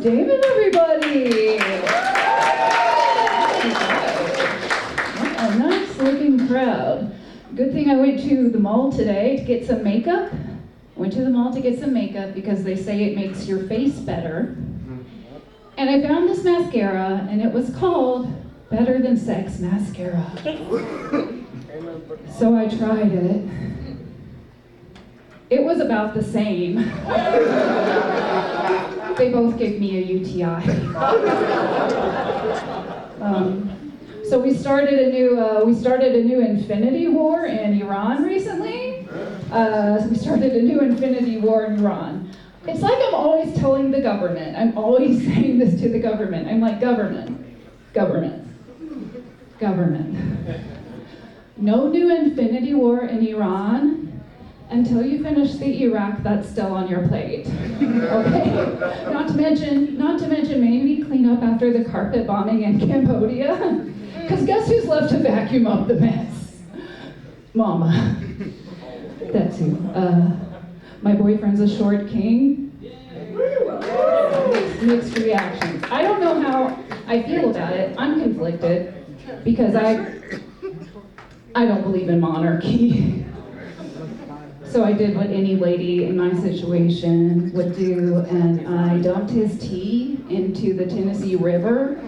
David, everybody! What a nice looking crowd. Good thing I went to the mall today to get some makeup. Went to the mall to get some makeup because they say it makes your face better. And I found this mascara, and it was called Better Than Sex Mascara. So I tried it. It was about the same. They both gave me a UTI. So we started a new infinity war in Iran recently. We started a new infinity war in Iran. It's like I'm always telling the government. I'm always saying this to the government. I'm like, government. No new infinity war in Iran until you finish the Iraq that's still on your plate. Okay? Not to mention maybe clean up after the carpet bombing in Cambodia. Because guess who's left to vacuum up the mess? Mama. That's who. My boyfriend's a short king. Mixed reactions. I don't know how I feel about it. I'm conflicted because I don't believe in monarchy. So I did what any lady in my situation would do, and I dumped his tea into the Tennessee River,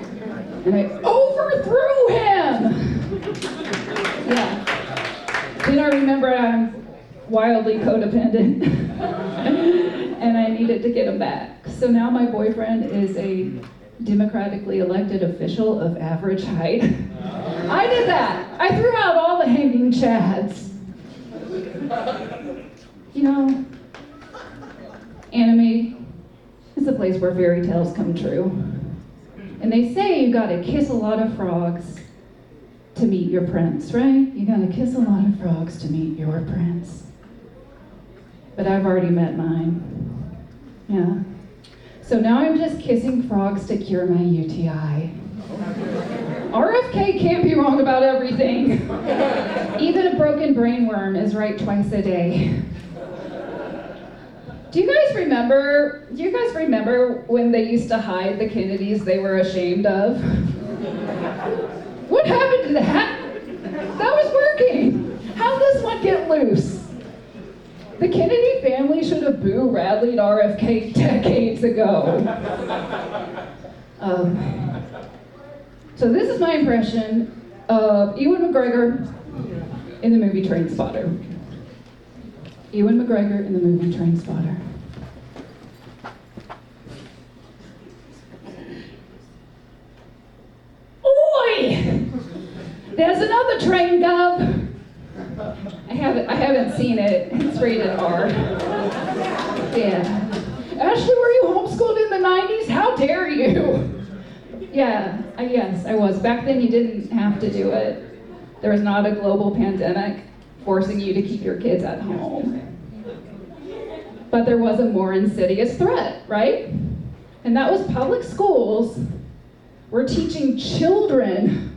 and I overthrew him! Yeah. Then I remember I'm wildly codependent, and I needed to get him back. So now my boyfriend is a democratically elected official of average height. I did that. I threw out all the hanging chads. You know, anime is a place where fairy tales come true. And they say you gotta kiss a lot of frogs to meet your prince, right? You gotta kiss a lot of frogs to meet your prince. But I've already met mine. Yeah. So now I'm just kissing frogs to cure my UTI. RFK can't be wrong about everything. Even a broken brainworm is right twice a day. Do you guys remember when they used to hide the Kennedys they were ashamed of? What happened to that? That was working. How'd this one get loose? The Kennedy family should have Boo Radley'd RFK decades ago. So this is my impression of Ewan McGregor in the movie Trainspotter. Ewan McGregor in the movie Trainspotter. Oi! There's another train, Gov. I haven't seen it. It's rated R. Yeah. Ashley, were you homeschooled in the 90s? How dare you? Yeah, yes, I was. Back then you didn't have to do it. There was not a global pandemic forcing you to keep your kids at home. But there was a more insidious threat, right? And that was public schools were teaching children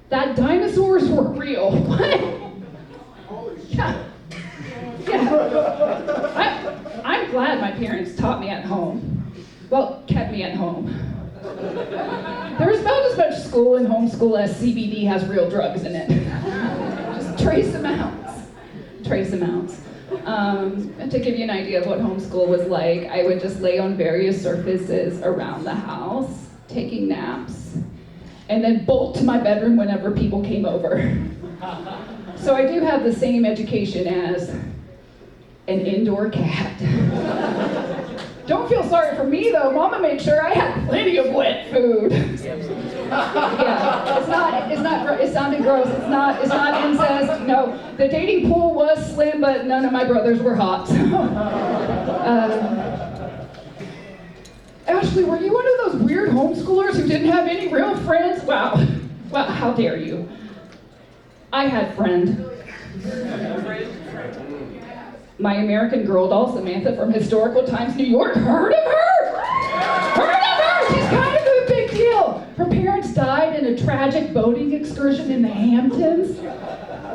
that dinosaurs were real. What? Yeah. I'm glad my parents taught me at home. Well, kept me at home. There was about as much school and homeschool as CBD has real drugs in it. Just trace amounts. To give you an idea of what homeschool was like, I would just lay on various surfaces around the house, taking naps, and then bolt to my bedroom whenever people came over. So I do have the same education as an indoor cat. Don't feel sorry for me though. Mama made sure I had plenty of wet food. Yeah, it sounded gross. It's not incest. No, the dating pool was slim, but none of my brothers were hot. Ashley, were you one of those weird homeschoolers who didn't have any real friends? Wow, how dare you? I had friend. My American Girl doll, Samantha from Historical Times, New York. Heard of her? She's kind of a big deal. Her parents died in a tragic boating excursion in the Hamptons.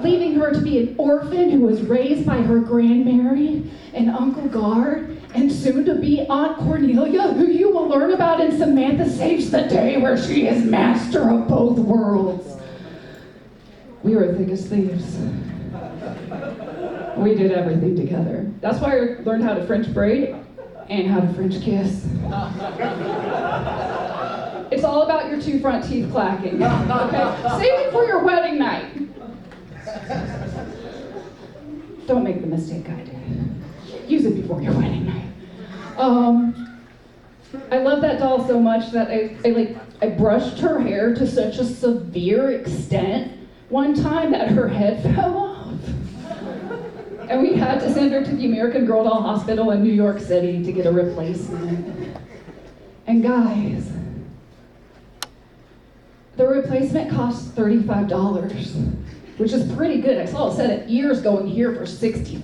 leaving her to be an orphan who was raised by her grandmary and Uncle Guard, and soon to be Aunt Cornelia, who you will learn about in Samantha Saves the Day, where she is master of both worlds. We were thick as thieves. We did everything together. That's why I learned how to French braid and how to French kiss. It's all about your 2 front teeth clacking, okay? Save it for your wedding night. Don't make the mistake I did. Use it before your wedding night. I love that doll so much that I brushed her hair to such a severe extent one time that her head fell off. And we had to send her to the American Girl Doll Hospital in New York City to get a replacement. And guys, the replacement cost $35, which is pretty good. I saw a set of ears going here for $65.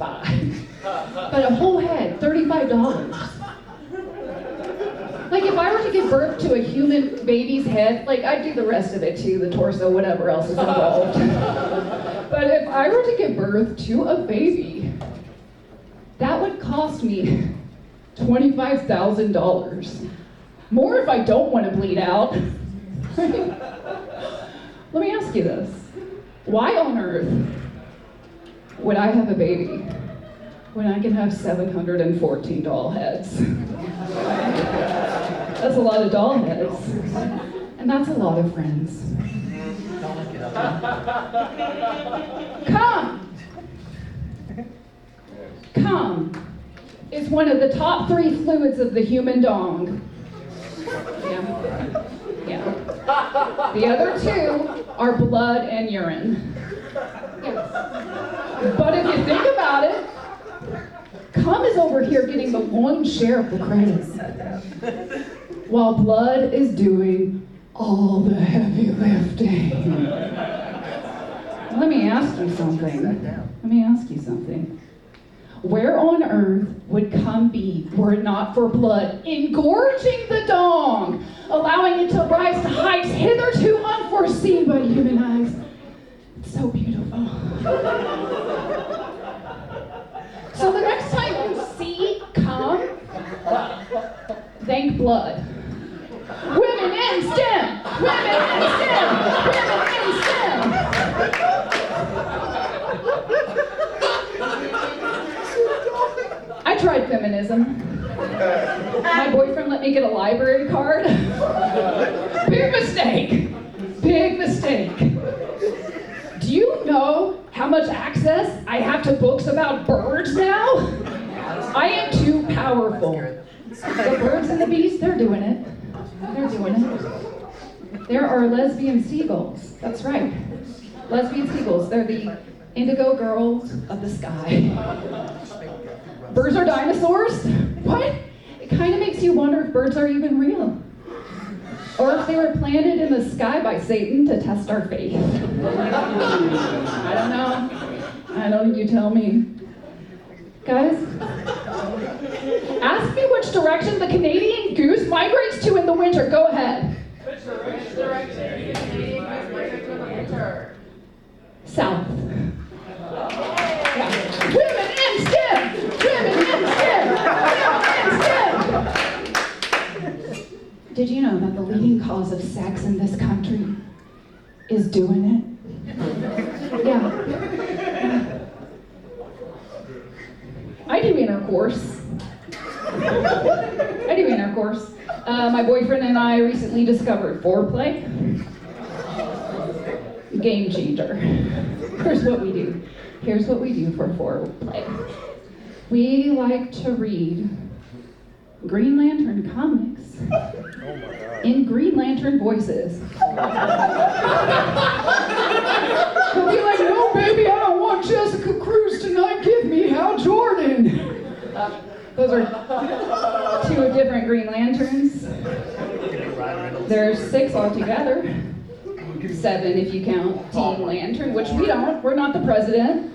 But a whole head, $35. Like if I were to give birth to a human baby's head, like I'd do the rest of it too, the torso, whatever else is involved. But if I were to give birth to a baby, that would cost me $25,000. More if I don't want to bleed out. Let me ask you this. Why on earth would I have a baby when I can have 714 doll heads? That's a lot of doll heads. And that's a lot of friends. Cum is one of the top 3 fluids of the human dong. Yeah. The other 2 are blood and urine. Yes. But if you think about it, cum is over here getting the lion's share of the credit, while blood is doing all the heavy lifting. Let me ask you something. Where on earth would cum be were it not for blood engorging the dong, allowing it to rise to heights hitherto unforeseen by human eyes? It's so beautiful. So the next time you see cum, thank blood. Women in STEM! Women in STEM! Women in STEM! I tried feminism. My boyfriend let me get a library card. Big mistake. Big mistake. Do you know how much access I have to books about birds now? I am too powerful. The birds and the bees, they're doing it. They're doing it. There are lesbian seagulls. That's right. Lesbian seagulls. They're the indigo girls of the sky. Birds are dinosaurs? What? It kind of makes you wonder if birds are even real. Or if they were planted in the sky by Satan to test our faith. I don't know. You tell me. Guys, ask me which direction the Canadian goose migrates to in the winter. Go ahead. Which direction the Canadian goose migrates to in the winter? South. Yeah. Women in STEM! Women in STEM! Women in STEM! Did you know that the leading cause of sex in this country is doing it? Yeah. I do intercourse. My boyfriend and I recently discovered foreplay. Game changer. Here's what we do for foreplay. We like to read Green Lantern comics in Green Lantern voices. He'll be like, no baby, I don't want Jessica Cruz tonight, give me Hal Jordan. Those are 2 different Green Lanterns. There's 6 altogether. 7 if you count Team Lantern, which we don't. We're not the president.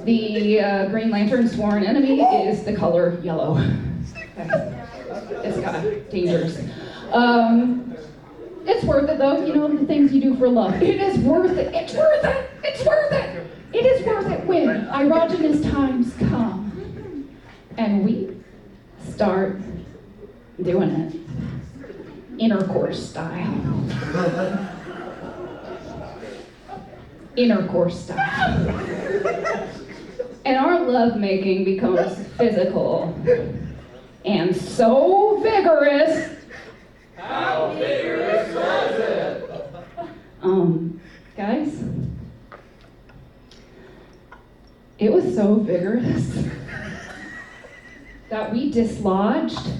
The Green Lantern's sworn enemy is the color yellow. Okay. It's kind of dangerous. It's worth it though, you know, the things you do for love. It is worth it. It's worth it. It's worth it. It is worth it when erogenous times come and we start doing it intercourse style. Intercourse style. And our lovemaking becomes physical and so vigorous. How vigorous was it? Guys, it was so vigorous that we dislodged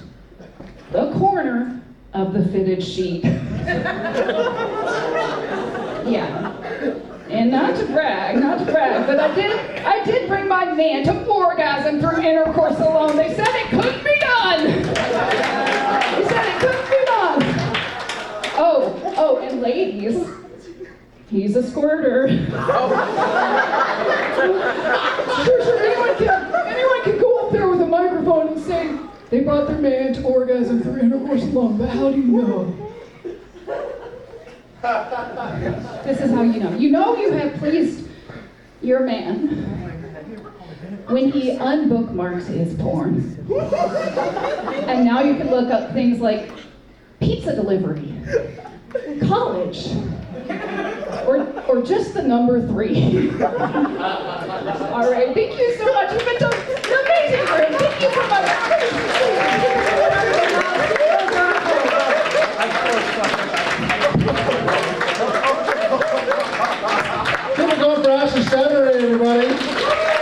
the corner of the fitted sheet. Yeah. And not to brag, but I did bring my man to orgasm through intercourse alone. They said it couldn't be done. They said it couldn't be done. Oh, and ladies, he's a squirter. Sure, anyone can go up there with a microphone and say they brought their man to orgasm through intercourse alone, but how do you know? This is how you know. You know you have pleased your man when he unbookmarks his porn. And now you can look up things like pizza delivery, college, or just the number 3. All right, thank you so much. You've been